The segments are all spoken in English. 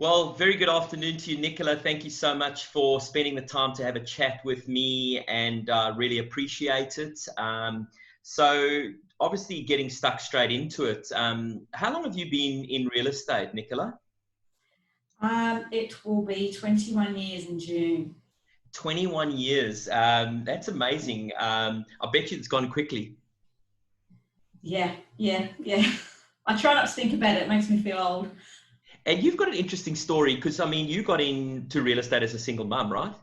Well, very good afternoon to you, Nicola. Thank you so much for spending the time to have a chat with me and really appreciate it. So obviously getting stuck straight into it. How long have you been in real estate, Nicola? It will be 21 years in June. 21 years. That's amazing. I bet you it's gone quickly. Yeah. I try not to think about it. It makes me feel old. And you've got an interesting story because, I mean, you got into real estate as a single mum, right?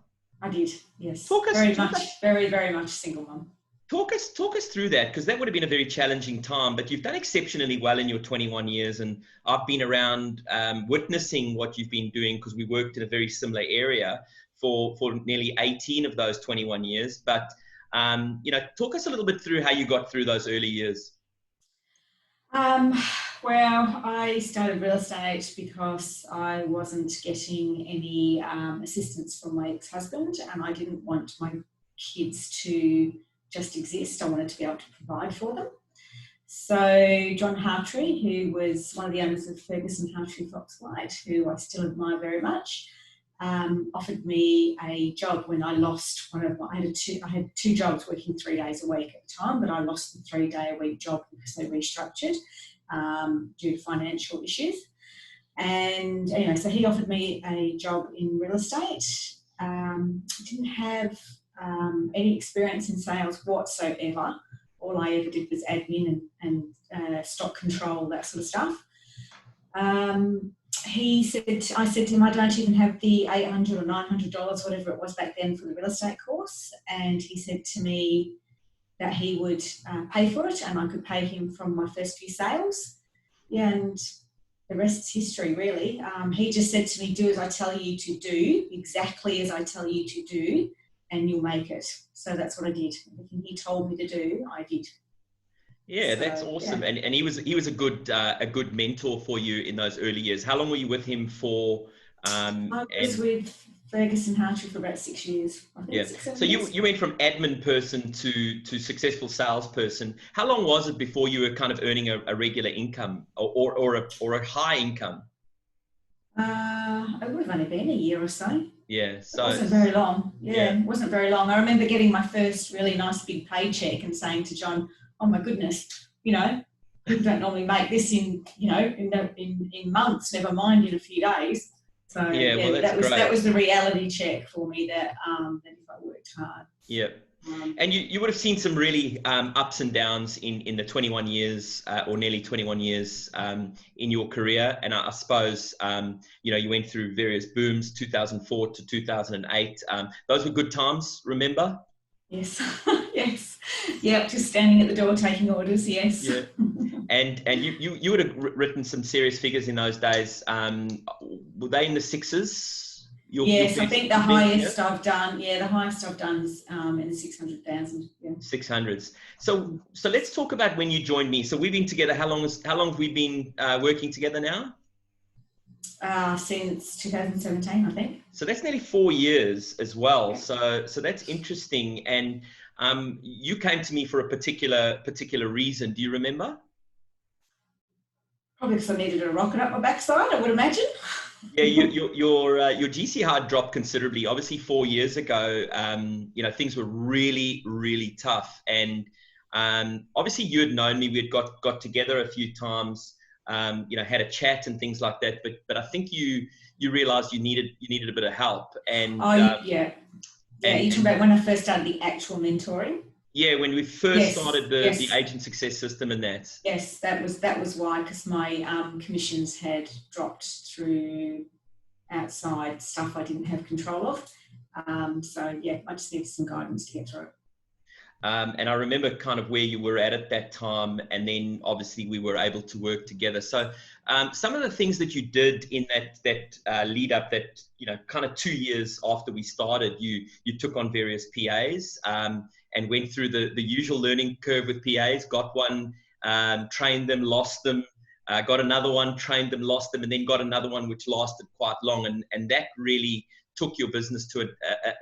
I did, yes. Talk us, Very talk much, us very, very much single mum. Talk us through that, because that would have been a very challenging time, but you've done exceptionally well in your 21 years. And I've been around witnessing what you've been doing because we worked in a very similar area for nearly 18 of those 21 years. But, talk us a little bit through how you got through those early years. Um, well, I started real estate because I wasn't getting any assistance from my ex-husband, and I didn't want my kids to just exist. I wanted to be able to provide for them. So John Hartree, who was one of the owners of Ferguson Hartree Fox White, who I still admire very much, offered me a job when I lost one of my, I had two jobs working 3 days a week at the time, but I lost the 3-day-a-week job because they restructured due to financial issues. And anyway, so he offered me a job in real estate. I didn't have any experience in sales whatsoever. All I ever did was admin and stock control, that sort of stuff. I said to him, I don't even have the $800 or $900, whatever it was back then, for the real estate course. And he said to me that he would pay for it and I could pay him from my first few sales. Yeah, and the rest's history, really. He just said to me, do as I tell you to do, exactly as I tell you to do, and you'll make it. So that's what I did. Everything he told me to do, I did. Yeah, that's So, awesome. yeah. And he was a good mentor for you in those early years. How long were you with him for? I was And with Ferguson Hartree for about 6 years, I think, yeah, six, seven so you years. you went from admin person to successful salesperson. How long was it before you were kind of earning a regular income or a high income? It would have only been a year or so. Yeah, It so wasn't very long. yeah, Yeah, it wasn't very long. I remember getting my first really nice big paycheck and saying to John, "Oh my goodness, people don't normally make this in months, never mind in a few days." So yeah. Well, yeah, that's that great. was the reality check for me that if I worked hard. Yeah. Um, And you would have seen some really ups and downs in the 21 years or nearly 21 years in your career. And I suppose, you went through various booms, 2004 to 2008. Those were good times, remember? yes, yes, yeah, just standing at the door taking orders. Yes. Yeah. And you would have written some serious figures in those days. Were they in the sixes? Your Yes, I best think the best year? highest I've done, the highest I've done is in the 600,000. Yeah. 600s. So let's talk about when you joined me. So we've been together. How long have we been working together now? Since 2017, I think. So that's nearly 4 years as well. Yeah. So that's interesting. And you came to me for a particular reason. Do you remember? Probably because I needed a rocket up my backside, I would imagine. Yeah, your GC hard dropped considerably. Obviously, 4 years ago, things were really, really tough. And obviously, you had known me. We had got together a few times. Had a chat and things like that. But I think you realised you needed a bit of help. And Oh, yeah. Yeah, and you talking about when I first started the actual mentoring? yeah, when we first Yes, started the yes, agent success system and that. yes. That was why, because my commissions had dropped through outside stuff I didn't have control of. So yeah, I just needed some guidance to get through it. And I remember kind of where you were at that time, and then obviously we were able to work together. So some of the things that you did in that lead up, that kind of 2 years after we started, you took on various PAs and went through the usual learning curve with PAs. Got one, trained them, lost them. Got another one, trained them, lost them, and then got another one which lasted quite long, and that really took your business to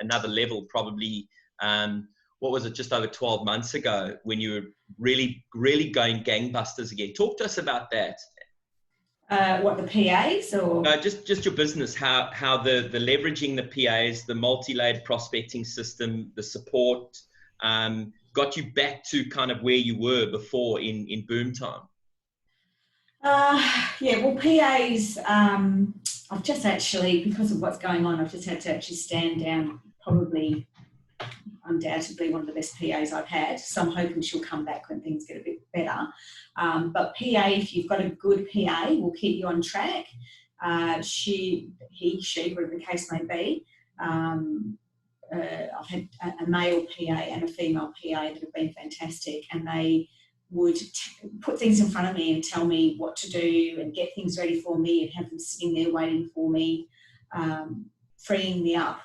another level. Probably. What was it, just over 12 months ago, when you were really, really going gangbusters again? Talk to us about that. What, the PAs or? Just your business, how the leveraging the PAs, the multi-layered prospecting system, the support, got you back to kind of where you were before in boom time. Yeah, well, PAs, I've just actually, because of what's going on, I've just had to actually stand down, probably undoubtedly one of the best PAs I've had. So I'm hoping she'll come back when things get a bit better. But PA, if you've got a good PA, will keep you on track. She, whatever the case may be. I've had a male PA and a female PA that have been fantastic, and they would put things in front of me and tell me what to do and get things ready for me and have them sitting there waiting for me, freeing me up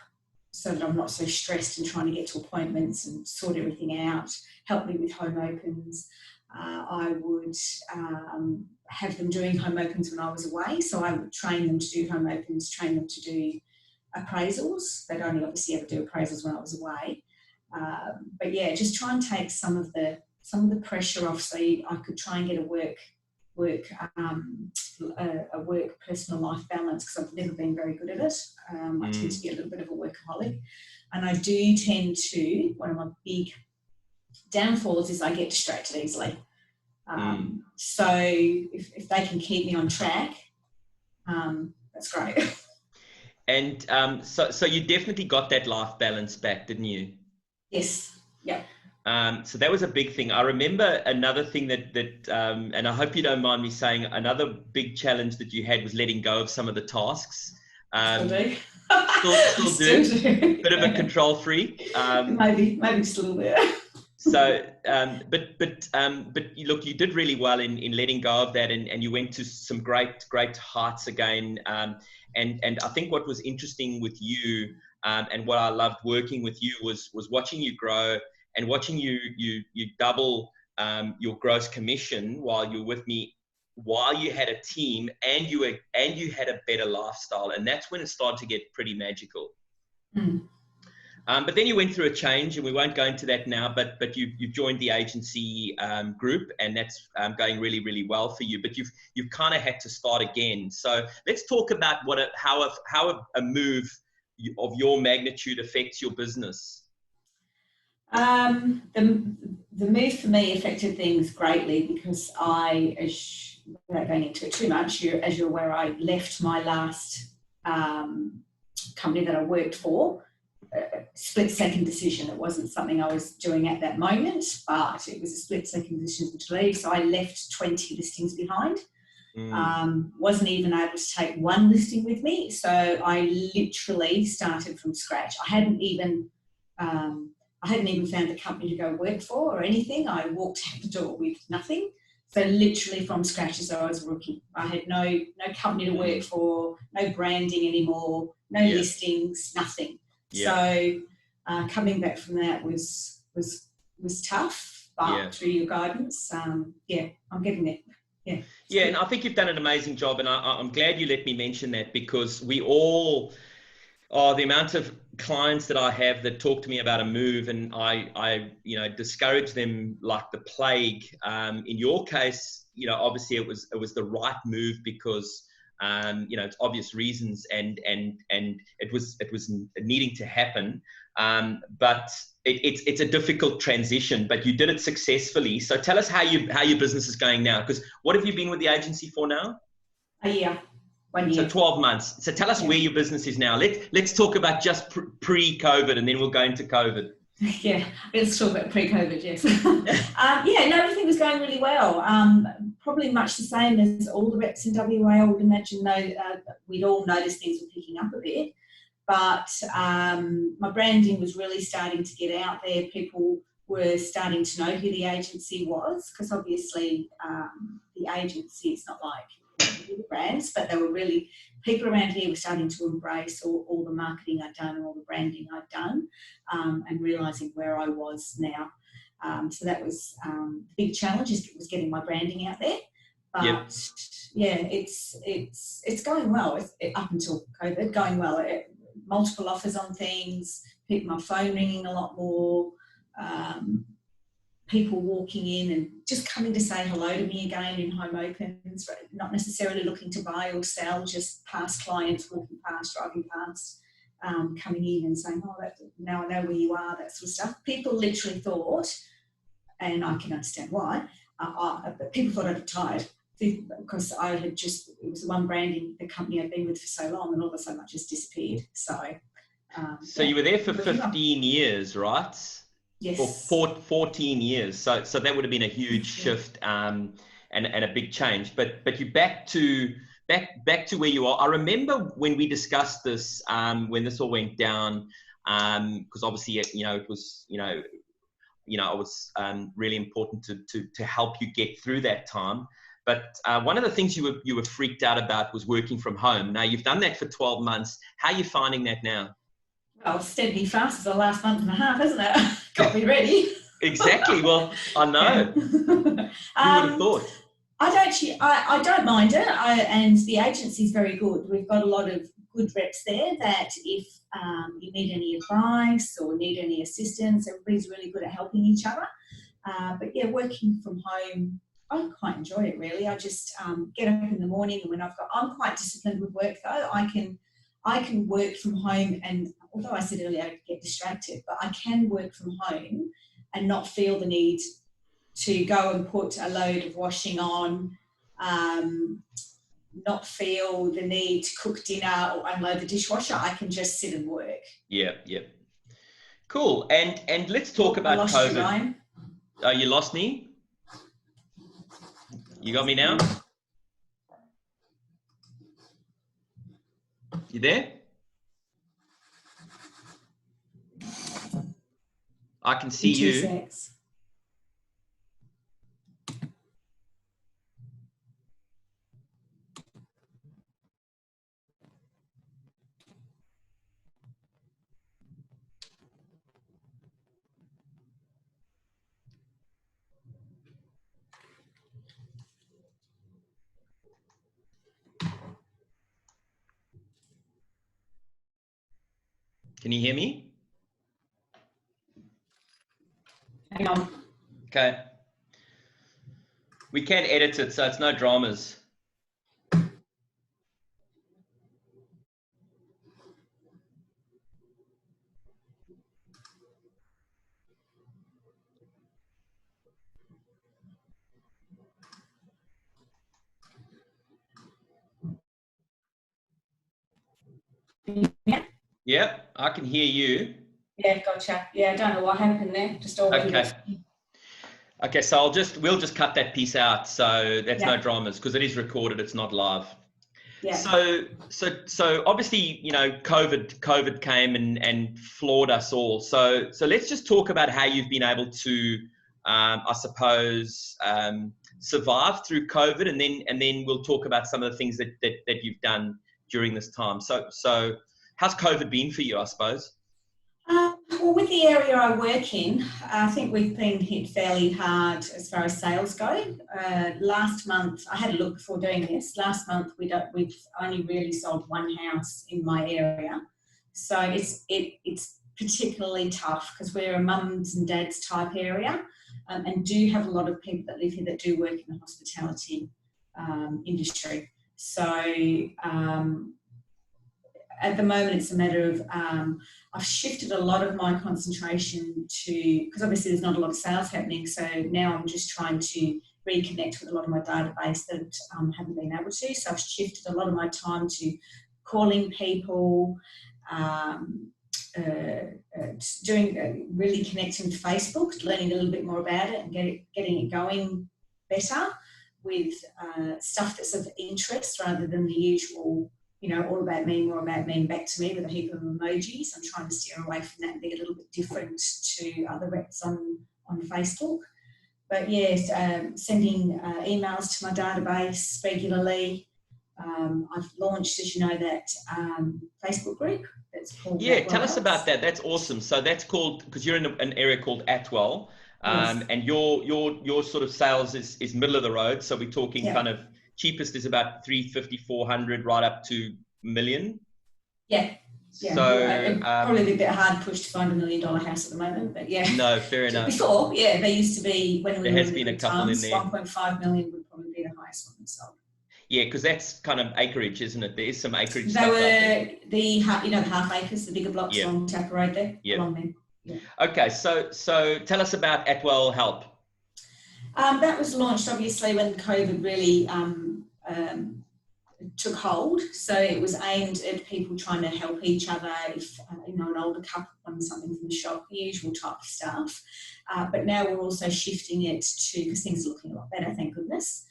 so that I'm not so stressed and trying to get to appointments and sort everything out, help me with home opens. I would have them doing home opens when I was away, so I would train them to do home opens, train them to do appraisals. They'd only obviously ever do appraisals when I was away. But yeah, just try and take some of the pressure off, so I could try and get a work personal life balance, because I've never been very good at it. I tend to be a little bit of a workaholic, and I do tend to, one of my big downfalls is I get distracted easily. So if they can keep me on track, that's great. And so you definitely got that life balance back, didn't you? Yes. Yeah. So that was a big thing. I remember another thing that and I hope you don't mind me saying, another big challenge that you had was letting go of some of the tasks. Still do. Still do. Bit of a control freak. Maybe just a little bit. So, but look, you did really well in letting go of that, and you went to some great heights again. And I think what was interesting with you, and what I loved working with you was watching you grow and watching you double your gross commission while you're with me, while you had a team and you had a better lifestyle, and that's when it started to get pretty magical. But then you went through a change, and we won't go into that now, but you joined the agency group, and that's going really, really well for you. But you've kind of had to start again. So let's talk about how a move of your magnitude affects your business. The move for me affected things greatly, because without going into it too much, as you're aware, I left my last company that I worked for. Split-second decision. It wasn't something I was doing at that moment, but it was a split-second decision to leave. So I left 20 listings behind. Wasn't even able to take one listing with me. So I literally started from scratch. I hadn't even found a company to go work for or anything. I walked out the door with nothing. So literally from scratch, as I was a rookie. I had no company to work for, no branding anymore, no listings, nothing. So coming back from that was tough, but through your guidance, I'm getting there. Yeah, and I think you've done an amazing job, and I'm glad you let me mention that, because we all, the amount of clients that I have that talk to me about a move, and I discourage them like the plague. In your case, obviously it was the right move, because it's obvious reasons, and it was needing to happen. But it's a difficult transition, but you did it successfully. So tell us how your business is going now, because what have you been with the agency for now? A year. 1 year. So 12 months. So tell us where your business is now. Let's talk about just pre-COVID, and then we'll go into COVID. Yeah, let's talk about pre-COVID, yes. Everything was going really well. Probably much the same as all the reps in WA. I would imagine, we'd all noticed things were picking up a bit. But my branding was really starting to get out there. People were starting to know who the agency was, because obviously the agency, it's not like the brands, but they were really, people around here were starting to embrace all the marketing I'd done and all the branding I'd done, and realising where I was now. So that was the big challenge, was getting my branding out there. But it's going well. Up until COVID, going well. Multiple offers on things, my phone ringing a lot more. people walking in and just coming to say hello to me again in home opens, not necessarily looking to buy or sell, just past clients walking past, driving past, coming in and saying, oh, now I know where you are, that sort of stuff. People literally thought, and I can understand why, but people thought I'd retired because I had just, it was the one branding the company I'd been with for so long, and all of a sudden I just disappeared. So you were there for 15 years, right? Yes. Or 14 years. So that would have been a huge shift and a big change. But you're back to where you are. I remember when we discussed this, when this all went down, because obviously, it was, it was really important to help you get through that time. But one of the things you were freaked out about was working from home. Now, you've done that for 12 months. How are you finding that now? Well, steadily fast for the last month and a half, hasn't it? Got me ready. Exactly. Well, I know. Who would have thought? I don't mind it. And the agency's very good. We've got a lot of good reps there that if you need any advice or need any assistance, everybody's really good at helping each other. But yeah, working from home, I quite enjoy it really. I just get up in the morning, and I'm quite disciplined with work though. I can work from home, and although I said earlier I get distracted, but I can work from home and not feel the need to go and put a load of washing on, not feel the need to cook dinner or unload the dishwasher. I can just sit and work. Yeah. Cool. And let's talk about COVID. You, Ryan. Oh, you lost me? You got me now? You there? I can see you. 2 secs. Can you hear me? Hang on. Okay. We can edit it, so it's no dramas. Yeah. Yep, I can hear you. Yeah, gotcha. Yeah, I don't know what happened there. Just all Okay, so we'll just cut that piece out. So that's no dramas because it is recorded. It's not live. Yeah. So obviously, COVID came and floored us all. So let's just talk about how you've been able to, I suppose, survive through COVID, and then we'll talk about some of the things that you've done during this time. So how's COVID been for you, I suppose? Well, with the area I work in, I think we've been hit fairly hard as far as sales go. Last month, I had a look before doing this. Last month, we've only really sold one house in my area. So it's particularly tough because we're a mums and dads type area, and do have a lot of people that live here that do work in the hospitality industry. So at the moment, it's a matter of I've shifted a lot of my concentration to, because obviously there's not a lot of sales happening, so now I'm just trying to reconnect with a lot of my database that haven't been able to. So I've shifted a lot of my time to calling people, really connecting to Facebook, learning a little bit more about it and getting it going better with stuff that's of interest rather than the usual, all about me, more about me, and back to me with a heap of emojis. I'm trying to steer away from that and be a little bit different to other reps on Facebook. But yes, sending emails to my database regularly. I've launched, as you know, that Facebook group that's called tell us about that. That's awesome. So that's called, because you're in an area called Etwell, yes. And your sort of sales is middle of the road. So we're talking kind of cheapest is about 350, 400, right up to $1 million. Yeah. Yeah, So it'd probably be a bit hard push to find $1 million house at the moment, but yeah. no, fair enough. Before, yeah, they used to be, when we There were has in the been a good couple times, in there. 1.5 million would probably be the highest one we sold. Yeah, because that's kind of acreage, isn't it? There is some acreage They stuff out were there. the half acres, the bigger blocks along Tapper Road there, along there. Yeah. Okay, so tell us about Etwell Help. That was launched obviously when COVID really took hold. So it was aimed at people trying to help each other. If an older couple wanted something from the shop, the usual type of stuff. But now we're also shifting it to, because things are looking a lot better, thank goodness.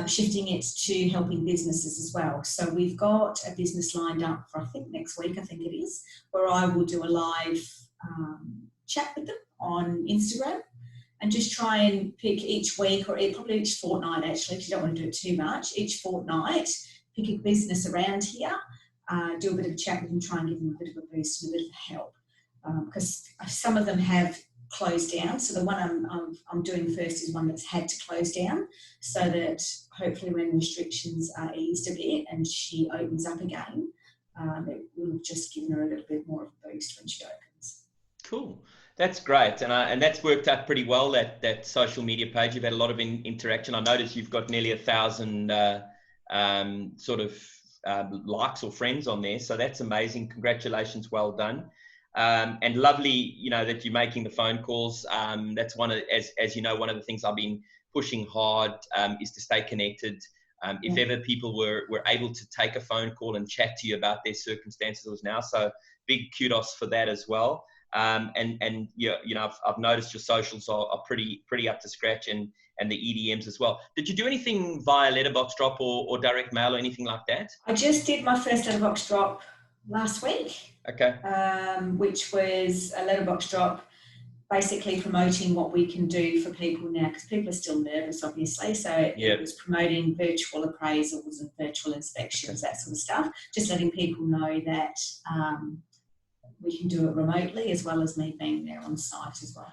Shifting it to helping businesses as well. So we've got a business lined up for, I think next week, I think it is, where I will do a live chat with them on Instagram and just try and pick each week, or probably each fortnight actually, because you don't want to do it too much, each fortnight, pick a business around here, do a bit of a chat with them, try and give them a bit of a boost and a bit of help. Because some of them have closed down. So the one I'm doing first is one that's had to close down, so that hopefully when restrictions are eased a bit and she opens up again, it will have just given her a little bit more of a boost when she opens. Cool. That's great, and that's worked out pretty well, that social media page. You've had a lot of interaction. I noticed you've got nearly 1,000 likes or friends on there, so that's amazing. Congratulations, well done. And lovely, that you're making the phone calls. That's one of, as you know, one of the things I've been pushing hard is to stay connected. If ever people were able to take a phone call and chat to you about their circumstances, it was now. So big kudos for that as well. And I've noticed your socials are pretty up to scratch, and the EDMs as well. Did you do anything via letterbox drop or direct mail or anything like that? I just did my first letterbox drop last week. Okay. Which was a letterbox drop, basically promoting what we can do for people now, because people are still nervous, obviously. So it was promoting virtual appraisals and virtual inspections, that sort of stuff. Just letting people know that we can do it remotely, as well as me being there on site as well.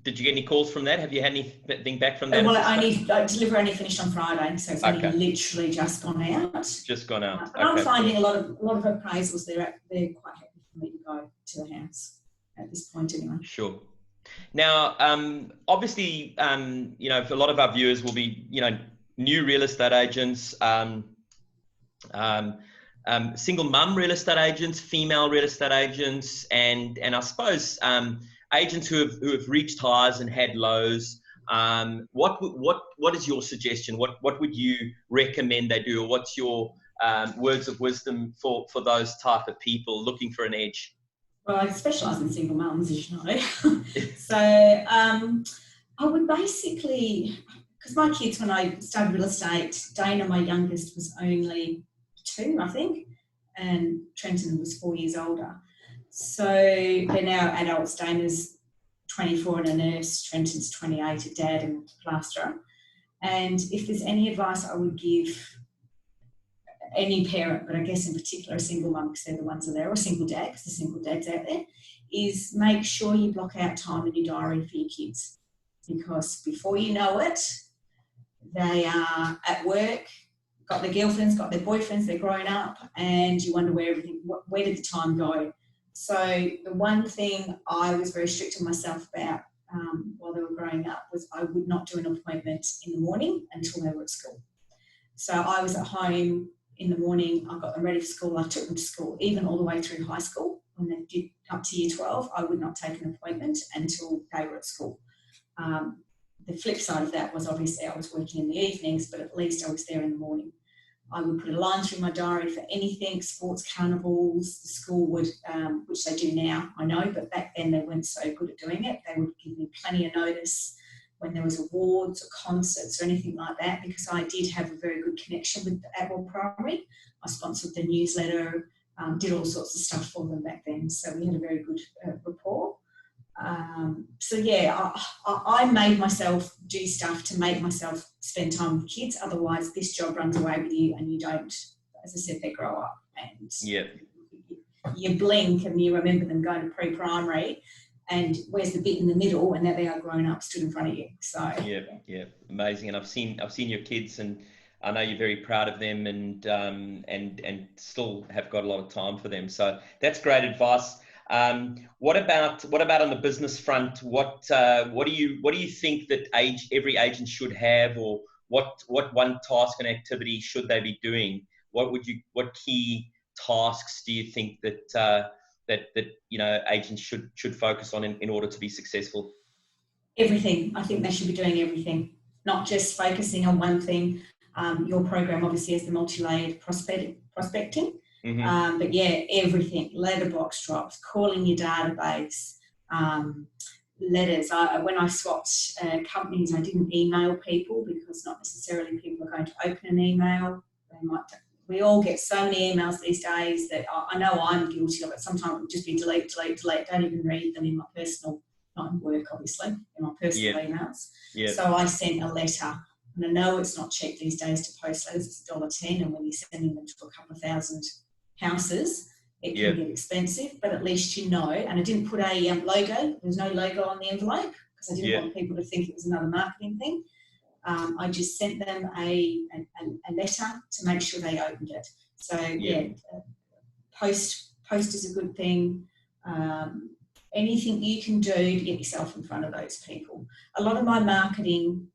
Did you get any calls from that? Have you had anything back from that? Well, delivery only finished on Friday, so it's only literally just gone out. Just gone out. But I'm finding a lot of appraisals. They're quite happy for me to go to the house at this point, anyway. Sure. Now, obviously, for a lot of our viewers will be, new real estate agents, single mum real estate agents, female real estate agents, and I suppose agents who have reached highs and had lows. What is your suggestion? What would you recommend they do, or what's your words of wisdom for those type of people looking for an edge? Well, I specialise in single mums, as you know. So I would basically, because my kids, when I started real estate, Dana, my youngest, was only 2, I think, and Trenton was 4 years older. So they're now adults. Dana's 24 and a nurse, Trenton's 28, a dad and a plasterer. And if there's any advice I would give any parent, but I guess in particular a single mum, because they're the ones that are there, or a single dad, because there's single dads out there, is make sure you block out time in your diary for your kids, because before you know it, they are at work, got their girlfriends, got their boyfriends, they're growing up, and you wonder where did the time go? So the one thing I was very strict on myself about while they were growing up was I would not do an appointment in the morning until they were at school. So I was at home in the morning, I got them ready for school, I took them to school, even all the way through high school. When they did up to year 12, I would not take an appointment until they were at school. The flip side of that was obviously I was working in the evenings, but at least I was there in the morning. I would put a line through my diary for anything, sports carnivals, the school would, which they do now, I know, but back then they weren't so good at doing it. They would give me plenty of notice when there was awards or concerts or anything like that, because I did have a very good connection with Etwell Primary. I sponsored the newsletter, did all sorts of stuff for them back then, so we had a very good rapport. So yeah, I made myself do stuff to make myself spend time with kids. Otherwise, this job runs away with you, and you don't. As I said, they grow up, and you blink and you remember them going to pre-primary, and where's the bit in the middle, and there they are grown up, stood in front of you. So yeah, amazing. And I've seen your kids, and I know you're very proud of them, and still have got a lot of time for them. So that's great advice. What about on the business front? What do you think that every agent should have, or what one task and activity should they be doing? What key tasks do you think that agents should focus on in order to be successful? Everything. I think they should be doing everything, not just focusing on one thing. Your program obviously has the multi-layered prospecting, Mm-hmm. but yeah, everything, letterbox drops, calling your database, letters. When I swapped companies, I didn't email people because not necessarily people are going to open an email. We all get so many emails these days that I know I'm guilty of it. Sometimes it would just be delete, don't even read them in my personal, not in work obviously, in my personal emails. So I sent a letter, and I know it's not cheap these days to post letters, it's $1.10, and when you're sending them to a couple of thousand houses, it can get expensive, but at least you know. And I didn't put a logo. There was no logo on the envelope because I didn't want people to think it was another marketing thing. I just sent them a letter to make sure they opened it. So post is a good thing. Anything you can do to get yourself in front of those people. A lot of my marketing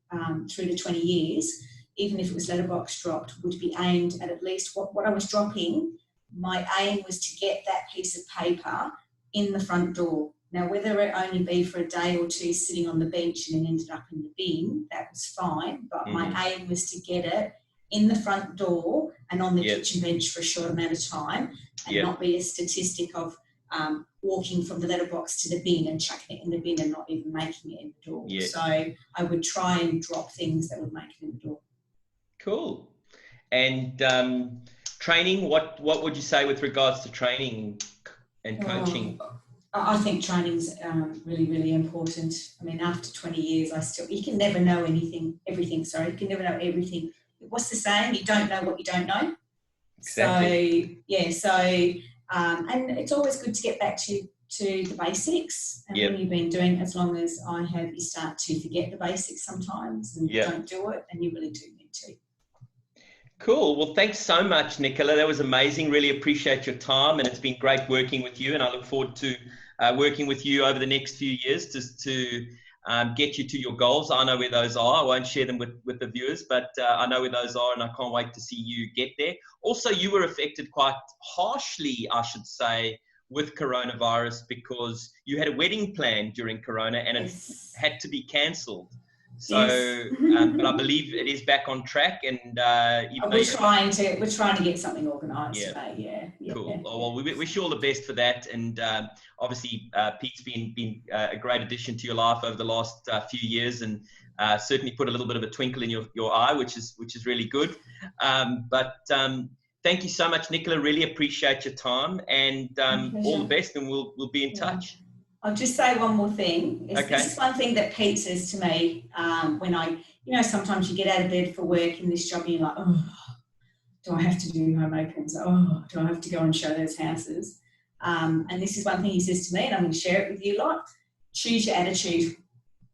through the 20 years, even if it was letterbox dropped, would be aimed at least what I was dropping. My aim was to get that piece of paper in the front door. Now, whether it only be for a day or two sitting on the bench and then ended up in the bin, that was fine. But my aim was to get it in the front door and on the kitchen bench for a short amount of time, and not be a statistic of walking from the letterbox to the bin and chucking it in the bin and not even making it in the door. So I would try and drop things that would make it in the door. Cool. And training, what would you say with regards to training and coaching? I think training's really, really important. I mean, after 20 years, you can never know everything. You can never know everything. What's the saying? You don't know what you don't know. Exactly. And it's always good to get back to the basics. And when you've been doing, as long as I have, you start to forget the basics sometimes and don't do it, and you really do need to. Cool. Well, thanks so much, Nicola. That was amazing. Really appreciate your time, and it's been great working with you. And I look forward to working with you over the next few years to get you to your goals. I know where those are. I won't share them with the viewers, but I know where those are, and I can't wait to see you get there. Also, you were affected quite harshly, I should say, with coronavirus, because you had a wedding planned during Corona and it had to be cancelled. So, but I believe it is back on track, and we're trying to get something organised today. Cool. Well, we wish you all the best for that, and obviously Pete's been a great addition to your life over the last few years, and certainly put a little bit of a twinkle in your eye, which is really good. Thank you so much, Nicola. Really appreciate your time, and all the best, and we'll be in touch. I'll just say one more thing. This is one thing that Pete says to me when sometimes you get out of bed for work in this job and you're like, oh, do I have to do home opens? Oh, do I have to go and show those houses? And this is one thing he says to me, and I'm going to share it with you lot. Choose your attitude.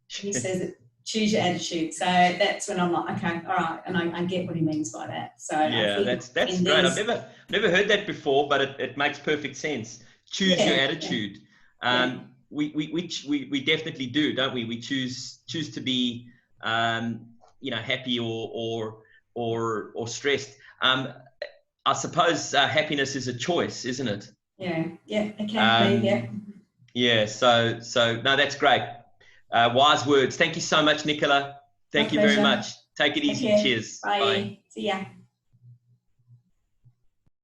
He says it. Choose your attitude. So that's when I'm like, okay, all right, and I get what he means by that. So that's great. I've never heard that before, but it makes perfect sense. Choose your attitude. We definitely do, don't we? We choose to be happy or stressed. I suppose happiness is a choice, isn't it? Yeah, it can be. Yeah. So no, that's great. Wise words. Thank you so much, Nicola. Thank you very much. Take it easy. Cheers. Bye. See ya.